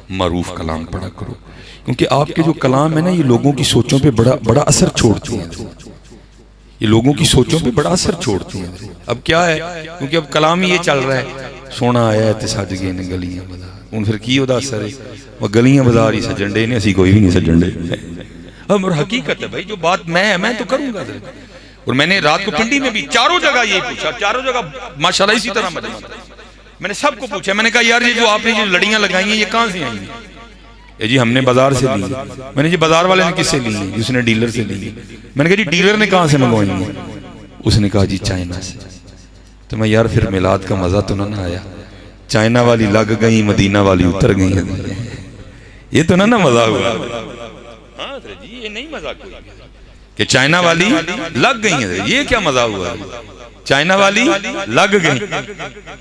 मारूफ कलाम पढ़ा करो, क्योंकि आपके जो कलाम है ना ये लोगों की सोचों पे बड़ा बड़ा असर छोड़ती हैं, ये लोगों की सोचों पे बड़ा असर छोड़ती हैं। अब क्या है, क्योंकि अब कलाम ही ये चल रहा है, सोना आया है ते सज गए ने गलियां बाजार, हुण फिर की ओहदा असर है, वह गलियां बाजार ही सजन डे ने, असीं कोई भी नहीं सजन डे। अब हकीकत है भाई, जो बात मैं तो करूंगा। और मैंने रात को पिंडी में भी चारों जगह यही पूछा, चारों जगह माशाल्लाह इसी तरह मैंने सबको पूछा, मैंने कहा यार ये जो आपने जो लड़ियां लगाई हैं ये कहाँ से आई हैं? ये जी हमने बाजार से ली। मैंने जी बाजार वाले ने किससे ली है? उसने डीलर से ली। मैंने कहा जी डीलर ने कहाँ से मंगवाई है? उसने कहा जी चाइना से। तो मैं यार फिर मिलाद का मजा तो ना आया, चाइना वाली लग गई मदीना वाली उतर गई, ये तो ना मजा हुआ। हाँ जी ये नहीं मजा कि चाइना वाली लग गई है, ये क्या मजा हुआ? चाइना वाली लग गई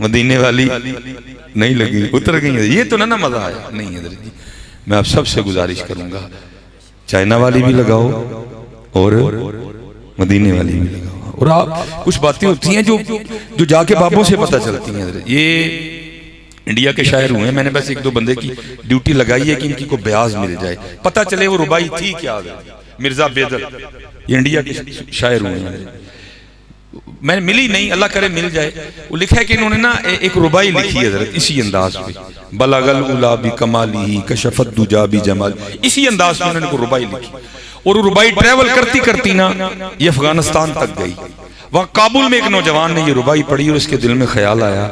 मदीने वाली नहीं लगी, उतर गई है, ये तो ना मजा आया। नहीं है जी, मैं आप सबसे गुजारिश करूंगा चाइना वाली भी लगाओ और मदीने वाली भी लगाओ। और आप कुछ बातें होती हैं जो जाके बाबों से पता चलती हैं। ये इंडिया के शायर हुए हैं, मैंने बस एक दो बंदे की ड्यूटी लगाई है कि इनकी को ब्याज मिल जाए, पता चले वो रुबाई थी क्या। मिर्जा बेदल ये इंडिया के शायर हुए हैं, मैंने मिली नहीं, अल्लाह करे मिल जाए। वो लिखा है कि इन्होंने ना एक रुबाई लिखी है हज़रत इसी अंदाज पे, बलगल उला भी कमाली कशफत दुजा भी जमाल, इसी अंदाज में उन्होंने रुबाई लिखी। और वो रुबाई ट्रैवल करती करती ना ये अफगानिस्तान तक गई। वहाँ काबुल में एक नौजवान ने ये रुबाई पढ़ी और उसके दिल में ख्याल आया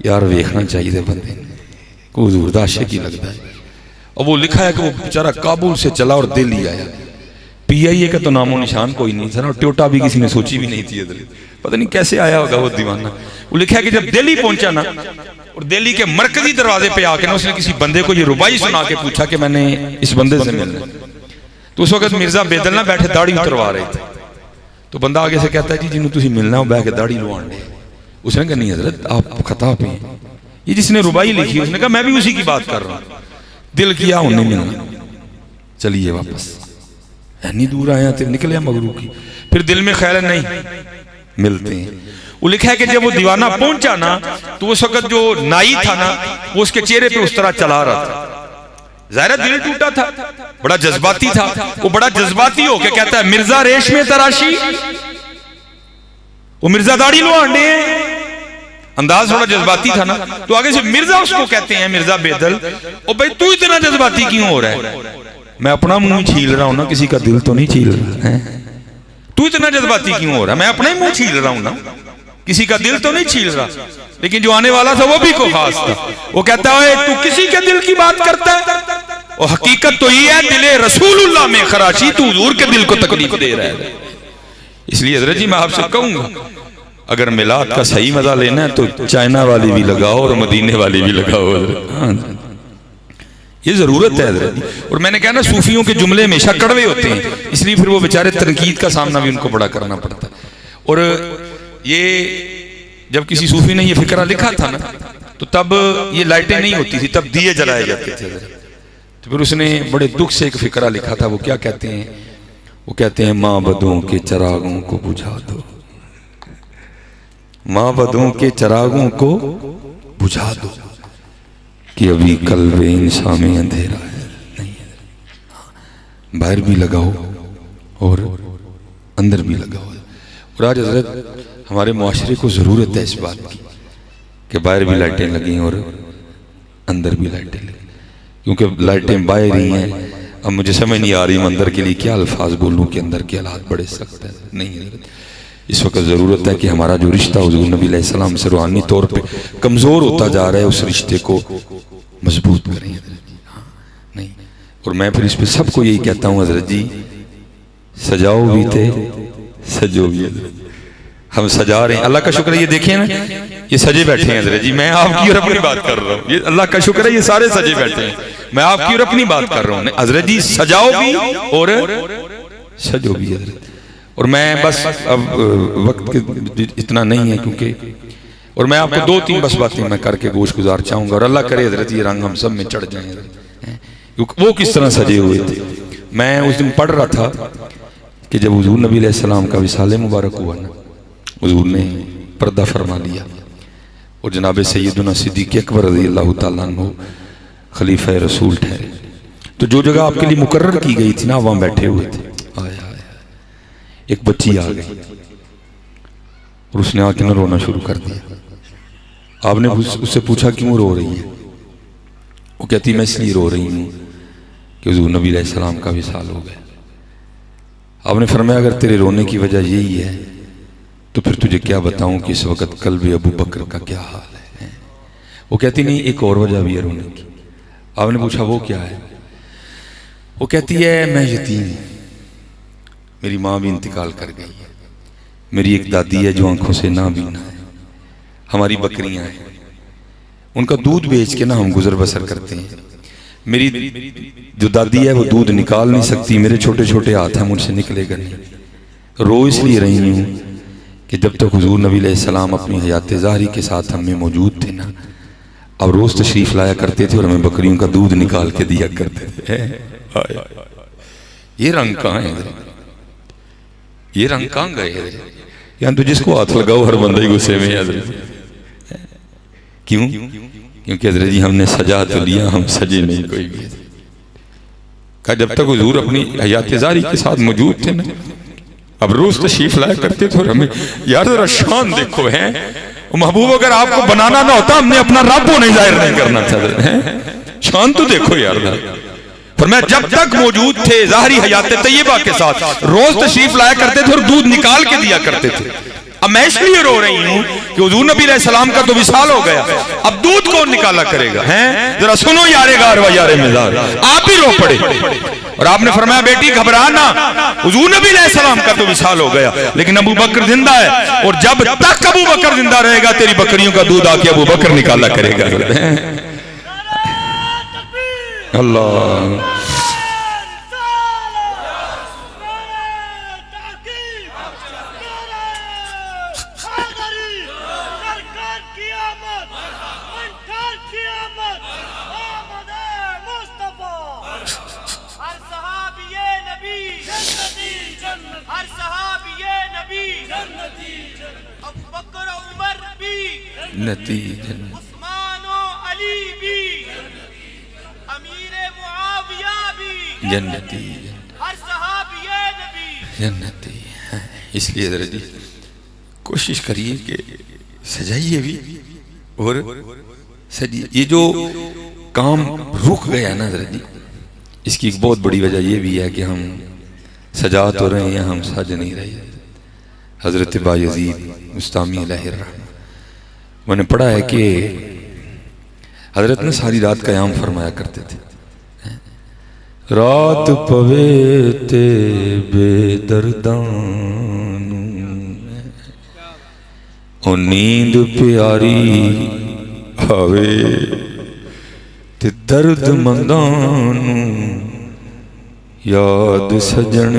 यार देखना चाहिए बंदे को, हुजूर दा आशिक लगता है। और वो लिखा है कि वो बेचारा काबुल से चला और दिल्ली आया। PIA का तो नामो निशान कोई नहीं था, टोटा भी किसी ने सोची भी नहीं थी, पता नहीं कैसे आया होगा वो दीवाना। वो लिखा है कि जब दिल्ली पहुंचा ना और दिल्ली के मरकजी दरवाजे पे आके ना उसने किसी बंदे को ये रुबाई सुना के पूछा कि मैंने इस बंदे से मिलना। तो उस वक्त मिर्जा बेदल ना बैठे दाढ़ी उतरवा रहे थे। तो बंदा आगे से कहता है जी जिन्होंने तुम मिलना हो बह के दाढ़ी लुआन दे। उसने कहा नहीं हजरत आप खता पे, ये जिसने रुबाई लिखी उसने कहा मैं भी उसी की बात कर रहा हूँ। दिल किया उन्हें मिलना, चलिए वापस, इतनी दूर आया तो निकले मगरू की। फिर दिल में ख्याल नहीं मिलते हैं। वो लिखा है कि जब वो दीवाना पहुंचा ना तो उस वक्त जो नाई था ना वो उसके चेहरे पे उस तरह चला रहा था, ज़ाहिर दिल टूटा था, बड़ा जज्बाती था। वो बड़ा जज्बाती होके कहता है मिर्जा रेशमे तराशी, वो मिर्जा दाढ़ी लुआंडे, अंदाज थोड़ा जज्बाती था ना। तो आगे से मिर्जा उसको कहते हैं मिर्जा बेदल, ओ भाई तू इतना जज्बाती क्यों हो रहा है? मैं अपना मुंह छील रहा हूं ना, किसी का दिल तो नहीं छील रहा है। तू इतना जज्बाती क्यों हो रहा है? मैं अपना ही मुंह छील रहा हूं ना, किसी का दिल तो नहीं छील रहा। लेकिन जो आने वाला था वो भी को खास था। वो कहता है तू किसी के दिल की बात करता है, और हकीकत तो ये है दिले रसूलुल्लाह में खराशी, तू हुजूर के दिल को तकलीफ दे रहा है। इसलिए हज़रत जी मैं आपसे कहूंगा अगर मिलाद का सही मजा लेना है तो चाइना वाली भी लगाओ और मदीने वाली भी लगाओ। ये जरूरत है हज़रत। और मैंने कहा ना सूफियों के जुमले हमेशा कड़वे होते हैं, इसलिए फिर वो बेचारे तनकीद का सामना भी उनको बड़ा करना पड़ता है। और ये जब किसी सूफी ने ये फिक्रा लिखा था ना तो तब ये लाइटें नहीं होती थी, तब दिए जलाए जाते थे। तो फिर उसने बड़े दुख से एक फिक्रा लिखा था। वो क्या कहते हैं? वो कहते हैं माबदों के चरागों को बुझा दो, माबदों के चरागों को बुझा दो कि अभी कल्बे इंसान में अंधेरा है। नहीं है, बाहर भी लगाओ और अंदर भी लगाओ। और आज हजरत हमारे मुआशरे को ज़रूरत है इस बात की कि बाहर भी लाइटें लगी और अंदर भी लाइटें लगी, क्योंकि लाइटें बाहर ही हैं। अब मुझे समझ नहीं आ रही मंदिर के लिए क्या अल्फाज बोलूँ कि अंदर के हालात बड़े सख्त है। नहीं है, इस वक्त ज़रूरत है कि हमारा जो रिश्ता हुज़ूर नबी अलैहि सलाम से रूहानी तौर पे कमज़ोर होता जा रहा है, उस रिश्ते को मजबूत करें। नहीं, और मैं फिर इस पर सबको यही कहता हूँ हज़रत जी सजाओ भी थे सजो भी। हम सजा रहे हैं, अल्लाह का शुक्र है। ये देखिए ना ये सजे बैठे हैं हज़रत जी, मैं आपकी और अपनी बात कर रहा हूँ। ये अल्लाह का शुक्र है ये सारे सजे बैठे हैं, मैं आपकी और अपनी बात कर रहा हूँ। हज़रत जी सजाओ भी और सजो भी हज़रत। और मैं बस अब वक्त के इतना नहीं है क्योंकि, और मैं आपको दो तीन बस बातें मैं करके गोश गुजार चाहूँगा। और अल्लाह करे हज़रत ये रंग हम सब में चढ़ जाए, क्योंकि वो किस तरह सजे हुए थे। मैं उस दिन पढ़ रहा था कि जब हुज़ूर नबी अलैहि सलाम का विसाले मुबारक हुआ ना, हुज़ूर ने पर्दा फरमा लिया और जनाब सैयदना सिद्दीक़ अकबर रज़ी अल्लाह तआला अन्हु खलीफा रसूल ठहरे। तो जो जगह आपके लिए मुकर्रर की गई थी ना, वहां बैठे हुए थे। आया एक बच्ची आ गई और उसने आके ना रोना शुरू कर दिया। आपने उससे पूछा क्यों रो रही है? वो कहती मैं इसलिए रो रही हूँ कि हुज़ूर नबी अलैहिस्सलाम का विसाल हो गया। आपने फरमाया अगर तेरे रोने की वजह यही है तो फिर तुझे क्या बताऊं कि इस वक्त कल्ब अबू बकर का क्या हाल है। वो कहती नहीं, एक और वजह भी है रोने की। आपने पूछा वो क्या है? वो कहती है मैं यतीम हूं, मेरी माँ भी इंतकाल कर गई है, मेरी एक दादी है जो आंखों से ना बीना है, हमारी बकरियां हैं, उनका दूध बेच के ना हम गुजर बसर करते हैं। मेरी जो दादी है वो दूध निकाल नहीं सकती, मेरे छोटे छोटे हाथ हैं, मुझसे निकलेगा नहीं। रो इसलिए रही हूँ कि जब तक हुजूर नबी अलैहिस्सलाम अपनी हयात ज़ाहरी के साथ हम में मौजूद थे ना, अब रोज़ तशरीफ़ लाया करते थे और हमें बकरियों का दूध निकाल के दिया करते थे। ये रंग कहाँ है? ये रंग कहाँ गए? यहाँ तो जिसको हाथ लगाओ हर बंदा ही गुस्से में है। क्यों? क्योंकि हज़रत जी हमने सजा तो लिया, हम सजे नहीं कोई भी। कहा जब तक हुजूर अपनी हयात ज़ाहरी के साथ मौजूद थे ना, अब रोज तशरीफ लाया करते थे और हमें यार जरा शान देखो है महबूब, अगर आपको बनाना ना होता हमने अपना रब होने जाहिर नहीं करना था। शान तो देखो यार। पर मैं जब तक मौजूद थे ज़ाहरी हयात तैयबा के साथ रोज तशरीफ लाया करते थे और दूध निकाल के दिया करते थे। अब मैं इसलिए रो रही हूँ कि हुजूर नबी अलैहिस्सलाम का तो विसाल हो गया, अब दूध कौन निकाला करेगा? हैं जरा सुनो यारे गार व यारे मिज़ार, आप भी रो पड़े। और आपने फरमाया बेटी घबरा ना, हुजूर नबी अलैहिस्सलाम का तो विसाल हो गया लेकिन अबू बकर जिंदा है, और जब तक अबू बकर जिंदा रहेगा तेरी बकरियों का दूध आके अबू बकर निकाला करेगा। अल्लाह जन्नती जन्नती। इसलिए जरा जी कोशिश करिए कि सजाइए भी और सजिए। ये जो काम रुक गया ना जरा जी, इसकी एक बहुत बड़ी वजह यह भी है कि हम सजा तो रहे हैं, हम सज नहीं रहे। हजरत बायजीद मुस्तामी अलैहिर्रहमा, मैंने पढ़ा है कि हजरत ने सारी रात क़याम फरमाया करते थे। रात पवे ते बेदर्दानू ओ नींद प्यारी आवे ते दर्द मंदानू याद सजन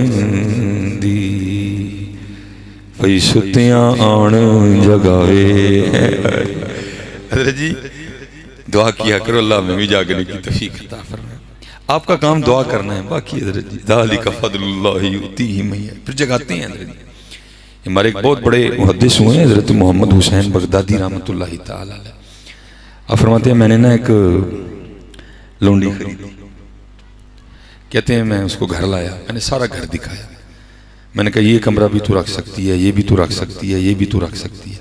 दी भई सुतियां आन जगावे। हज़रत जी दुआ किया करो अल्लाह में भी जागने की तौफीक अता फरमाए। आपका काम दुआ करना है, बाकी हज़रत जी ज़ालिका फ़ज़्लुल्लाहि युतीही मन यशा, फिर जगाते हैं। हज़रत जी हमारे एक बहुत बड़े मुहद्दिस हुए हैं हज़रत मोहम्मद हुसैन बगदादी रहमतुल्लाहि तआला अलैह। आप फरमाते हैं मैंने ना एक लौंडी खरीदी, कहते हैं मैं उसको घर लाया, मैंने सारा घर दिखाया, मैंने कहा ये कमरा भी तू रख सकती है, ये भी तू रख सकती है, ये भी तू रख सकती है।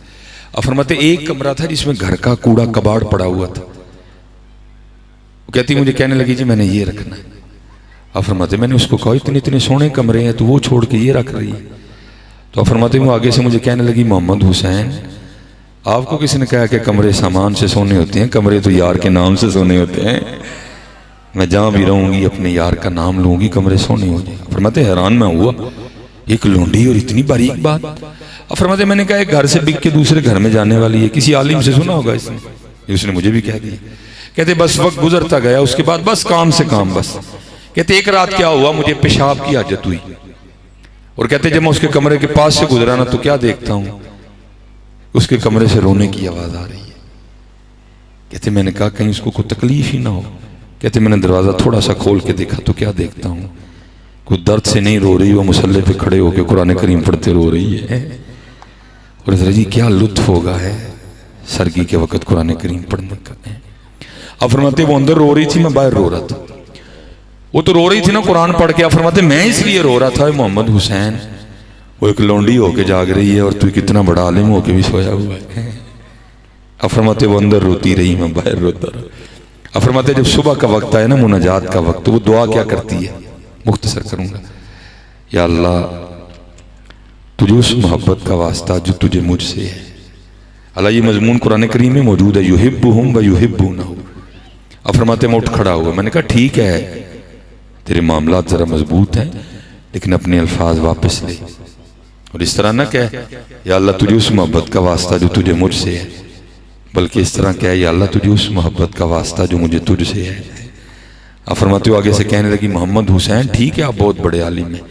अब फरमाते एक कमरा था जिसमें घर का कूड़ा कबाड़ पड़ा हुआ था, वो कहती मुझे कहने लगी जी मैंने ये रखना है। अब फरमाते मैंने उसको कहा इतने इतने सोने कमरे हैं, तो वो छोड़ के ये रख रही है। तो फरमाते वो आगे से मुझे कहने लगी मोहम्मद हुसैन आपको किसी ने कहा कि कमरे सामान से सोने होते हैं, कमरे तो यार के नाम से सोने होते हैं। मैं जहाँ भी रहूँगी अपने यार का नाम लूँगी, कमरे सोने हो जाए। फरमाते हैरान मैं हुआ, एक लौंडी और इतनी बारीक बात। अब फरमाते मैंने कहा एक घर से बिक के दूसरे घर में जाने वाली है, किसी आलिम से सुना होगा इसने, उसने मुझे भी कह दिया। कहते बस वक्त गुजरता गया, उसके बाद बस काम से काम बस। कहते एक रात क्या हुआ, मुझे पेशाब की आदत हुई, और कहते जब मैं उसके कमरे के पास से गुजरा ना तो क्या देखता हूँ, उसके कमरे से रोने की आवाज आ रही है। कहते मैंने कहा कहीं उसको कोई तकलीफ ही ना हो। कहते मैंने दरवाजा थोड़ा सा खोल के देखा तो क्या देखता हूँ, कोई दर्द से नहीं रो रही, वो मुसल्ले पे खड़े होकर कुरान करीम पढ़ते रो रही है। और जी क्या लुत्फ होगा है सरगी के वक्त कुरान करीम पढ़ने का। आप फरमाते वो अंदर रो रही थी, मैं बाहर रो रहा था। वो तो रो रही थी ना कुरान पढ़ के, आप फरमाते मैं इसलिए रो रहा था, मोहम्मद हुसैन वो एक लौंडी होके जाग रही है और तू कितना बड़ा आलिम होके भी सोया हुआ है। आप फरमाते वो अंदर रोती रही, मैं बाहर रोता रहा। आप फरमाते जब सुबह का वक्त आए ना, मुनाजात का वक्त, तो वो दुआ क्या करती है, मुख्तसर करूंगा। या अल्लाह तुझे उस मोहब्बत का वास्ता जो तुझे मुझसे है। अल्लाह ये मजमून कुरान करीम में मौजूद है, युहिब्बुहुम व युहिब्बूनहु। अब फरमाते मैं उठ खड़ा हुआ, मैंने कहा ठीक है तेरे मामलात ज़रा मजबूत हैं, लेकिन अपने अल्फाज वापस ले और इस तरह ना कह या अल्लाह तुझे उस मोहब्बत का वास्ता जो तुझे मुझसे है, बल्कि इस तरह कह या अल्लाह तुझे उस मोहब्बत का वास्ता जो मुझे तुझसे है। आप फरमाते हो आगे से कहने लगी मोहम्मद हुसैन ठीक है आप बहुत बड़े आलिम हैं,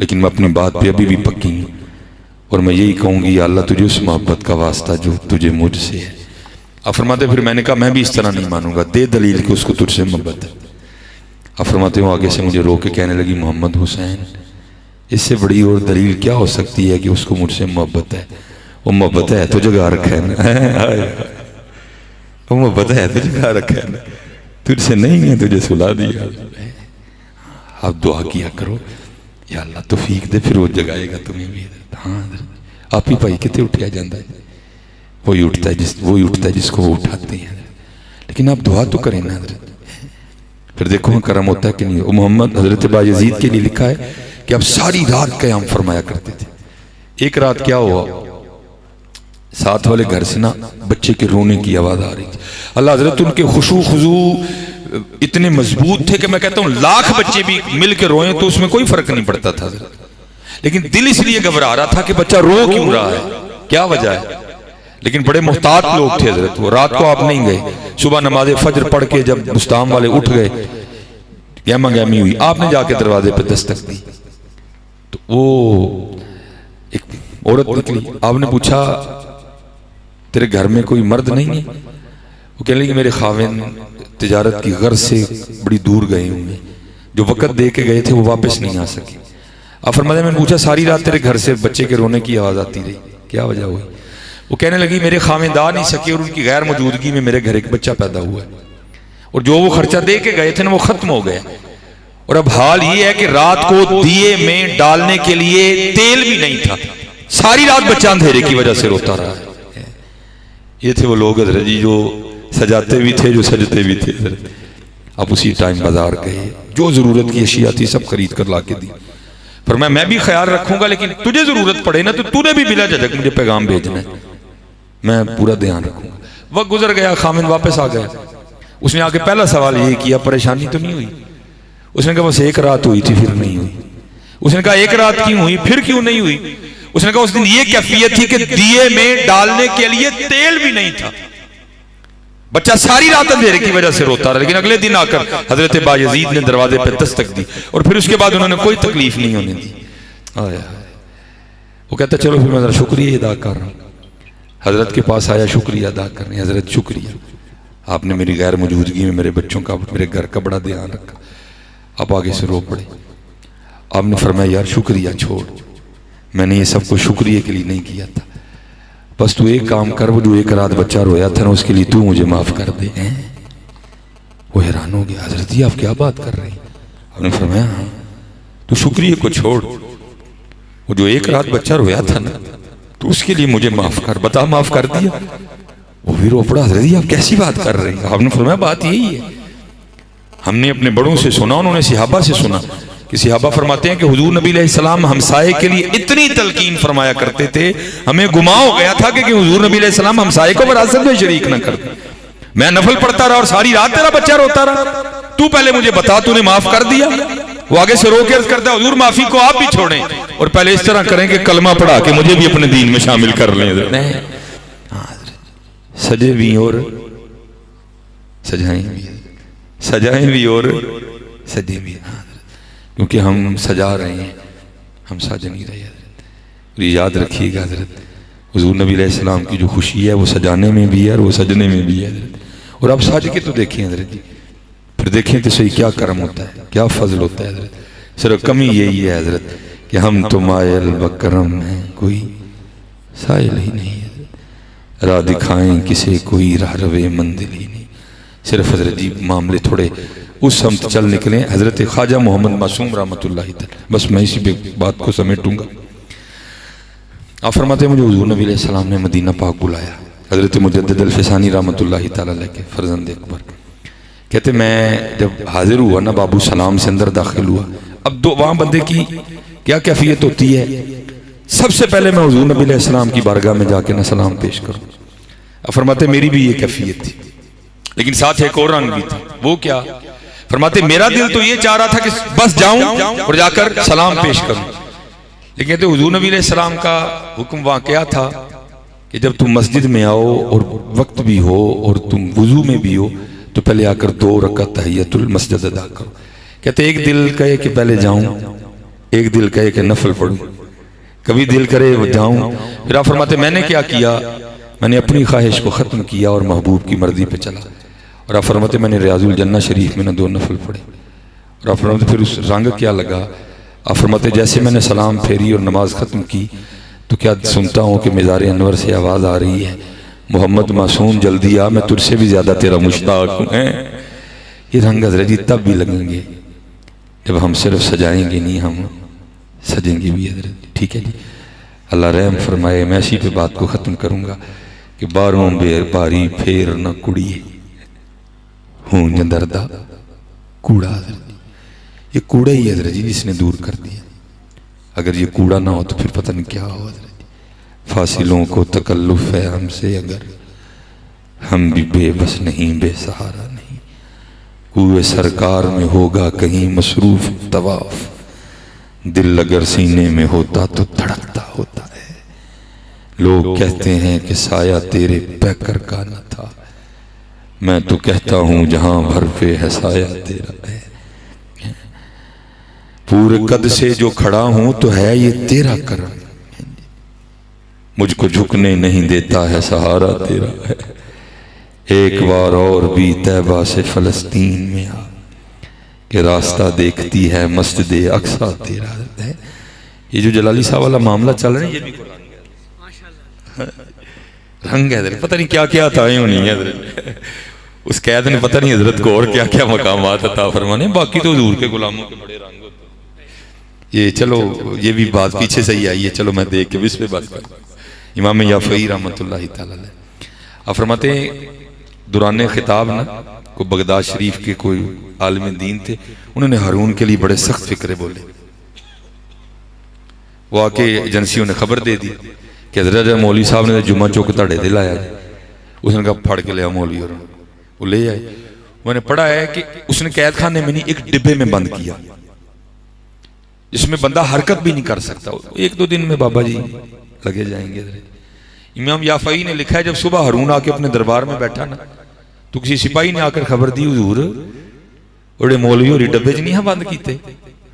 लेकिन मैं अपनी बात पे अभी भी पक्की हूँ और मैं यही कहूँगी या अल्लाह तुझे उस मोहब्बत का वास्ता जो तुझे मुझसे है। आप फरमाते फिर मैंने कहा मैं भी इस तरह नहीं मानूंगा, दे दलील कि उसको तुझसे मोहब्बत है। आप फरमाते हो आगे से मुझे रो के कहने लगी मोहम्मद हुसैन इससे बड़ी और दलील क्या हो सकती है कि उसको मुझसे मोहब्बत है। वो मोहब्बत है तो जगा रखा है ना, वो मोहब्बत है तो जगा रखा है ना, तुझसे नहीं है तुझे सुला दिया। आप दुआ किया करो या अल्लाह तौफीक दे, फिर वो जगाएगा तुम्हें भी। हाँ आप ही भाई कितने उठाया जाता है, वही उठता है जिसको वो उठाते हैं। लेकिन आप दुआ तो करें ना, फिर देखो करम होता है कि नहीं। मोहम्मद हजरत बायजीद के लिए लिखा है कि आप सारी रात क़याम फरमाया करते थे। एक रात क्या हुआ, साथ वाले घर से ना बच्चे के रोने की आवाज आ रही थी। अल्लाह हजरत उनके खुशू खुजू इतने मजबूत थे कि मैं कहता हूँ लाख बच्चे भी मिल के रोए तो उसमें कोई फर्क नहीं पड़ता था, लेकिन दिल इसलिए घबरा रहा था कि बच्चा रो क्यों रहा है, क्या वजह है। लेकिन बड़े मुहतात लोग थे हजरत, वो रात को आप नहीं गए, सुबह नमाज फजर पढ़ के जब मुस्ताम वाले उठ गए गहमा गहमी हुई, आपने जाके दरवाजे पर दस्तक दी तो वो एक औरत निकली। आपने पूछा तेरे घर में कोई मर्द नहीं है? वो कहने लगी मेरे खाविंद तिजारत की गर्ज से बड़ी दूर गए होंगे, जो वक़्त दे के गए थे वो वापस नहीं आ सके। अब फरमाया मैंने पूछा सारी रात तेरे घर से बच्चे के रोने की आवाज़ आती रही, क्या वजह हुई? वो कहने लगी मेरे खाविंद आ नहीं सके और उनकी गैर मौजूदगी में मेरे घर एक बच्चा पैदा हुआ है और जो वो खर्चा दे के गए थे ना वो खत्म हो गया। और अब हाल ये है कि रात को दिए में डालने के लिए तेल भी नहीं था, सारी रात बच्चा अंधेरे की वजह से रोता रहा है। ये थे वो लोग हजरत जी जो सजाते भी थे जो सजते भी थे। आप उसी टाइम बाजार गए, जो जरूरत की अशिया थी सब खरीद कर ला के दी। पर मैं भी ख्याल रखूंगा, लेकिन तुझे जरूरत पड़े ना तो तूने भी बिला झटक मुझे पैगाम भेजना है, मैं पूरा ध्यान रखूंगा। वक्त गुजर गया, खामिन वापस आ गया। उसने आके पहला सवाल ये किया परेशानी तो नहीं हुई? उसने कहा बस एक रात हुई थी फिर नहीं हुई। उसने कहा एक रात क्यों हुई, फिर क्यों नहीं हुई? उसने कहा उस दिन ये कैफियत थी कि दिए में डालने के लिए तेल भी नहीं था, बच्चा सारी रात अंधेरे की वजह से रोता रहा। लेकिन अगले दिन आकर हजरत बायजीद ने दरवाजे पर दस्तक दी और फिर उसके बाद उन्होंने कोई तकलीफ नहीं होने दी। वो कहता चलो फिर मैं जरा शुक्रिया अदा कर रहा हूँ। हजरत के पास आया शुक्रिया अदा करने, हजरत शुक्रिया आपने मेरी गैर मौजूदगी में मेरे बच्चों का मेरे घर का बड़ा ध्यान रखा। आप आगे से रो पड़े। आपने फरमाया यार शुक्रिया छोड़, मैंने ये सब कुछ शुक्रिया के लिए नहीं किया था, बस तू एक काम कर, वो जो एक रात बच्चा रोया था ना उसके लिए तू मुझे माफ कर दे। वो हैरान हो गया, हजरत जी आप क्या बात कर रहे हैं? आपने फरमाया हाँ तू शुक्रिया को छोड़, वो जो एक रात बच्चा रोया था ना तो उसके लिए मुझे माफ कर। बता माफ कर दिया? वो भी रो पड़ा, हजरत जी आप कैसी बात कर रहे हैं? आपने फरमाया बात यही है, हमने अपने बड़ों से सुना, उन्होंने सिहाबा से सुना कि सिहाबा फरमाते हैं कि हुजूर नबी अलैहिस्सलाम हमसाये के लिए इतनी तलकीन फरमाया करते थे, हमें गुमा हो गया था कि हुजूर नबी अलैहिस्सलाम हमसाये को विरासत में शरीक न करते। मैं नफल पढ़ता रहा और सारी रात तेरा बच्चा रोता रहा, तू पहले मुझे बता तूने माफ कर दिया? वो आगे से रो के अर्ज करता है हुजूर माफी को आप भी छोड़ें और पहले इस तरह करें कि कलमा पढ़ा के मुझे भी अपने दीन में शामिल कर लें। सजे भी और सजाएं भी, सजाएं भी और सजे भी, क्योंकि हम सजा रहे हैं, हम सज नहीं रहे। हजरत याद रखिएगा हजरत हुजूर नबी अलैहिस्सलाम की जो खुशी है वो सजाने में भी है और वो सजने में भी है। और आप सज के तो देखें हजरत जी, फिर देखें तो सही क्या करम होता है, क्या फजल होता है हजरत। सिर्फ कमी यही है हजरत कि हम तो मायल बकरम हैं, कोई साइल ही नहीं है, राह दिखाएं किसे कोई राह रवे मंजिल ही नहीं। सिर्फ हजरत जी मामले थोड़े उस समत चल निकले। हजरत ख्वाजा मोहम्मद मासूम रहमतुल्लाह तआला, बस मैं इसी बात को समेटूंगा। आप फरमाते हैं मुझे हुजूर नबी अलैहि सलाम ने मदीना पाक बुलाया, हजरत मुजद्दिद अल-फिसानी रहमतुल्लाह तआला के फर्जंद अकबर। कहते मैं जब हाजिर हुआ ना बाबू सलाम से अंदर दाखिल हुआ, अब दो वहाँ बंदे की क्या कैफियत होती है, सबसे पहले मैं हुजूर नबी अलैहि सलाम की बारगाह में जाके ना सलाम पेश करूँ। अब फरमाते मेरी भी ये कैफियत थी, लेकिन साथ एक और रंग भी था। वो क्या? फरमाते मेरा दिल तो ये चाह रहा था कि बस जाऊं और जाकर सलाम पेश करूं, लेकिन कहते हुजूर नबी अलैहि सलाम का हुक्म वहां क्या था कि जब तुम मस्जिद में आओ और वक्त भी हो और तुम वुजू में भी हो तो पहले आकर 2 रकात तहियतुल मस्जिद अदा करो। कहते एक दिल कहे कि पहले जाऊं, एक दिल कहे कि नफल पढ़ूं, कभी दिल करे वो जाऊं। फिर आप फरमाते मैंने क्या किया, मैंने अपनी ख्वाहिश को ख़त्म किया और महबूब की मर्जी पे चला। और आप फरमाते मैंने रियाजुल जन्नह शरीफ में ना 2 नफल पढ़े। और आप फरमाते फिर उस रंग क्या लगा, आप फरमाते जैसे मैंने सलाम फेरी और नमाज ख़त्म की तो क्या सुनता हूँ कि मिज़ार अनवर से आवाज़ आ रही है, मोहम्मद मासूम जल्दी आ, मैं तुझसे भी ज़्यादा तेरा मुश्ताक हूँ। ये रंग हज़रत जी तब भी लगेंगे जब हम सिर्फ सजाएंगे नहीं, हम सजेंगे भी हज़रत। ठीक है जी, अल्लाह रहम फरमाए। मैं इसी पे बात को ख़त्म करूँगा कि बारों बेर बारी फेर न कुड़िए हूं दर्दा कूड़ा। ये कूड़ा ही हज़रत जी जिसने दूर कर दिया। अगर ये कूड़ा ना हो तो फिर पता नहीं क्या हो हज़रत जी। फासिलों को तकल्लुफ है हमसे, अगर हम भी बेबस नहीं बेसहारा नहीं। कुए सरकार में होगा कहीं मसरूफ तवाफ, दिल अगर सीने में होता तो धड़कता होता है। लोग कहते हैं कि साया तेरे पैकर का न था, मैं तो कहता हूं जहां भर पे है साया तेरा है। पूरे कद से जो खड़ा हूं तो है ये तेरा करम, मुझको झुकने नहीं देता है सहारा तेरा है। एक बार और भी तैबा से फलस्तीन में आ, कि रास्ता देखती है मस्जिद अक्सा तेरा है। ये जो जलाली साहब वाला मामला चल रहा है ये भी रंग है, पता नहीं क्या क्या था नहीं है। उस कैद ने पता नहीं हजरत को और क्या क्या मकामात अता फरमाने, बाकी तो हुजूर के गुलामों के बड़े रंग होते। ये चलो ये भी बात पीछे से ही आई है, चलो मैं देख के इस पे बात कर। इमाम याफई रहमतुल्लाह तआला अलैह फरमाते दुराने खिताब ना को बगदाद शरीफ के कोई आलिम दीन थे, उन्होंने हारून के लिए बड़े सख्त फिक्रे बोले। वो आके एजेंसियों ने खबर दे दी कि हजरत मौलवी साहब ने जुम्मा चौक धड़े दे लाया। उसने कहा फड़ के लिया मौलवी, और वो ले आए। मैंने पढ़ा है कि उसने कैद खाने में नहीं एक डिब्बे में बंद किया जिसमें बंदा हरकत भी नहीं कर सकता। 1-2 दिन में बाबा जी लगे जाएंगे। इमाम याफई ने लिखा है जब सुबह हारून आके अपने दरबार में बैठा ना तो किसी सिपाही ने आकर खबर दी हुजूर बड़े मौलवी और डब्बे च नहीं बंद किते।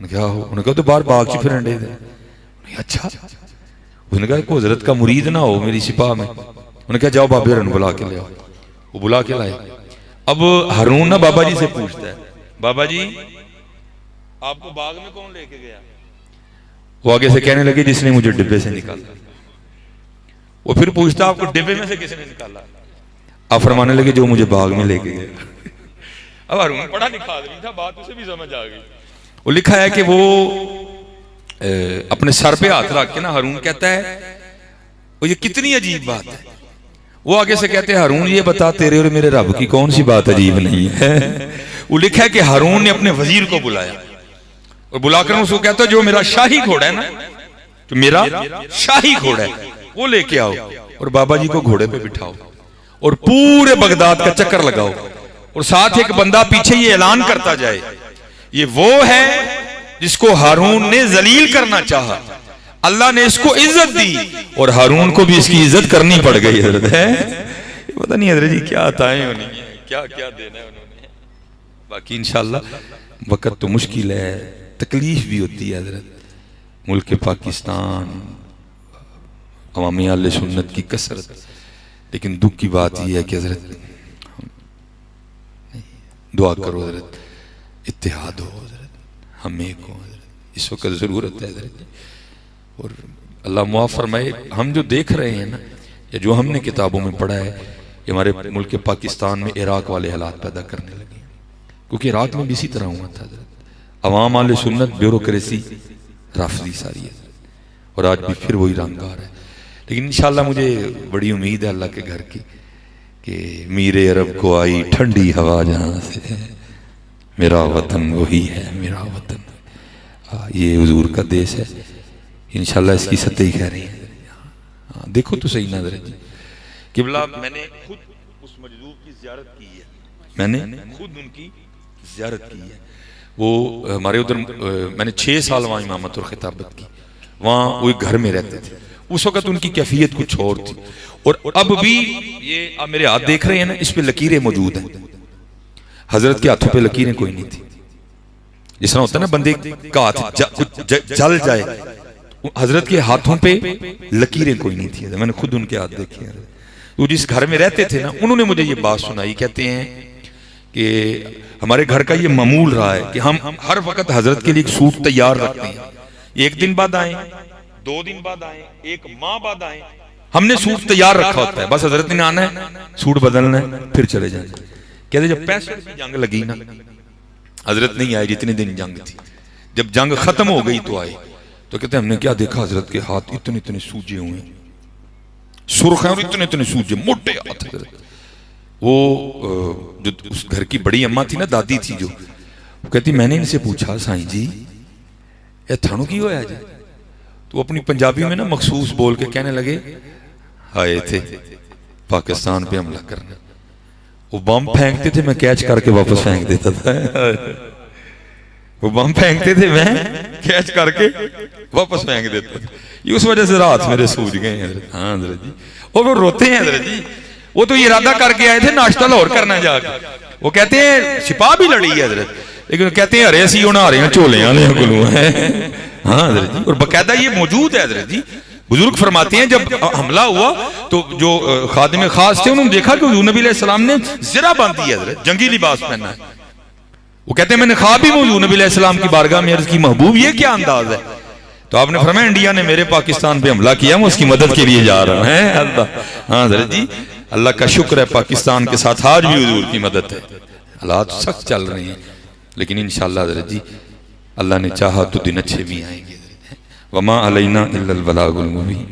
क्या हो? उन्होंने कहा तो बाहर बाग च फिरन दे। अच्छा। उसने कहा को हजरत का मुरीद ना हो मेरी सिपाह में। उन्होंने कहा जाओ बाबे हरन बुला के ले आओ। वो बुला के लाए। अब हारून ना बाबा जी से पूछता है, बाबा जी आपको बाग में कौन लेके गया? वो आगे से कहने लगे जिसने मुझे डिब्बे से निकाला। वो फिर पूछता आपको डिब्बे में से किसने निकाला? आप फरमाने लगे जो मुझे बाग में लेके गया। अब हारून पढ़ा लिखा आदमी था, बात उसे भी समझ आ गई। वो लिखा है कि वो अपने सर पे हाथ रख के ना हारून कहता है वो ये कितनी अजीब बात है। वो आगे से कहते हैं हारून ये बता तेरे और मेरे रब की कौन सी बात अजीब नहीं है। वो लिखा है कि हारून ने अपने वजीर को बुलाया और बुलाकर उसको कहता जो मेरा शाही घोड़ा है ना, जो मेरा शाही घोड़ा है वो लेके आओ और बाबा जी को घोड़े पे बिठाओ और पूरे बगदाद का चक्कर लगाओ और साथ एक बंदा पीछे ये ऐलान करता जाए ये वो है जिसको हारून ने जलील करना चाहा, अल्लाह ने इसको इज्जत दी और हारून को भी इसकी इज्जत करनी पड़ गई। हजरत है पता नहीं हजरत जी क्या अताएं होनी है, क्या क्या देना है उन्होंने। बाकी इंशाअल्लाह वक्त तो मुश्किल है, तकलीफ भी होती है हजरत। मुल्क पाकिस्तान अवामी आले सुन्नत की कसरत, लेकिन दुख की बात यह है कि हजरत दुआ करो हजरत इत्तेहाद हो हजरत, हम एक हो हजरत, इस वक्त जरूरत है हजरत। और अल्लाह मुआफ़ फरमाए हम जो देख रहे हैं ना या जो हमने किताबों में पढ़ा है ये हमारे मुल्क के पाकिस्तान में इराक वाले हालात पैदा करने लगे, क्योंकि इराक में भी इसी तरह हुआ था। अवाम आले सुन्नत ब्यूरोक्रेसी राफजी सारी है, और आज भी फिर वही रंग आ रहा है। लेकिन इंशाल्लाह मुझे बड़ी उम्मीद है अल्लाह के घर की कि मीरे अरब को आई ठंडी हवा जहाँ से, मेरा वतन वही है मेरा वतन, ये हुजूर का देश है। इंशाल्लाह इसकी सत्य ही कह रही है। देखो तो सही नजर है किबला, मैंने खुद उस मजलूब की ज़ियारत की है, मैंने खुद उनकी ज़ियारत की है। वो हमारे उधर मैंने 6 साल वहाँ इमामत और खिताबत की, वहाँ वो एक घर में रहते थे। उस वक्त उनकी कैफियत कुछ और थी, और अब भी ये आप मेरे हाथ देख रहे हैं ना, इस पे लकीरें मौजूद हैं। हजरत के हाथों पे लकीरें कोई नहीं थी। जिस तरह होता है ना बंदे का हाथ जल जाए, हजरत के हाथों पे लकीरें कोई नहीं थी। मैंने खुद उनके हाथ देखे हैं। वो जिस घर में रहते थे ना, उन्होंने मुझे ये बात सुनाई, कहते हैं कि हमारे घर का ये मामूल रहा है कि हम हर वक्त हजरत के लिए एक सूट तैयार रखते हैं। 1 दिन बाद आए, 2 दिन बाद आए, 1 माह बाद आए, हमने सूट तैयार रखा होता है। बस हजरत ने आना है, सूट बदलना है, फिर चले जाना। कहते जब 65 की जंग लगी ना, हजरत नहीं आए जितने दिन जंग थी। जब जंग खत्म हो गई तो आए, तो कहते हमने क्या देखा, हजरत के हाथ इतने इतने सूजे हुए, सुर्ख हैं और इतने इतने सूजे, मोटे हाथ। वो जो उस घर की बड़ी अम्मा थी ना, दादी थी जो, वो कहती मैंने इनसे पूछा साईं जी ये थानू की होया जी? तो अपनी पंजाबी में ना मखसूस बोल के कहने लगे आए थे पाकिस्तान पे हमला करने। वो बम फेंकते थे, मैं कैच करके वापस फेंक देता था। वो बम फेंकते थे, मैं कैच करके वापस फेंक देता था। ये उस वजह से रात मेरे सूझ गए हैं। हाँ हजरत जी, और वो रोते हैं हजरत जी। वो तो इरादा करके आए थे नाश्ता लाहौर करना जाके। वो कहते हैं सिपाह भी लड़ी है हजरत, लेकिन कहते हैं अरे सी उड़ा रहे हैं चोले है। हाँ हजरत जी, और बाकायदा ये मौजूद है हजरत जी। बुजुर्ग फरमाते हैं जब हमला हुआ तो जो खादिम खास थे उन्होंने देखा कि हुजूर नबी अलैहि सलाम ने ज़रा बांधी है हजरत, जंगी लिबास पहना है। वो कहते हैं मैंने ख्वाब भी हुजूर नबी अलैहि सलाम की बारगाह में अर्ज़ की महबूब ये क्या अंदाज है? तो आपने फरमाया इंडिया ने मेरे पाकिस्तान पे हमला किया, मैं उसकी मदद के लिए जा रहा हूँ। अल्लाह, हाँ हजरत जी अल्लाह का शुक्र है पाकिस्तान के साथ आज भी हुजूर की मदद है। हालात सख्त चल रहे हैं, लेकिन इंशाअल्लाह हजरत जी अल्लाह ने चाहा तो दिन अच्छे भी आएंगे। वमा अलैना इल्लल बलागुल मुबीन।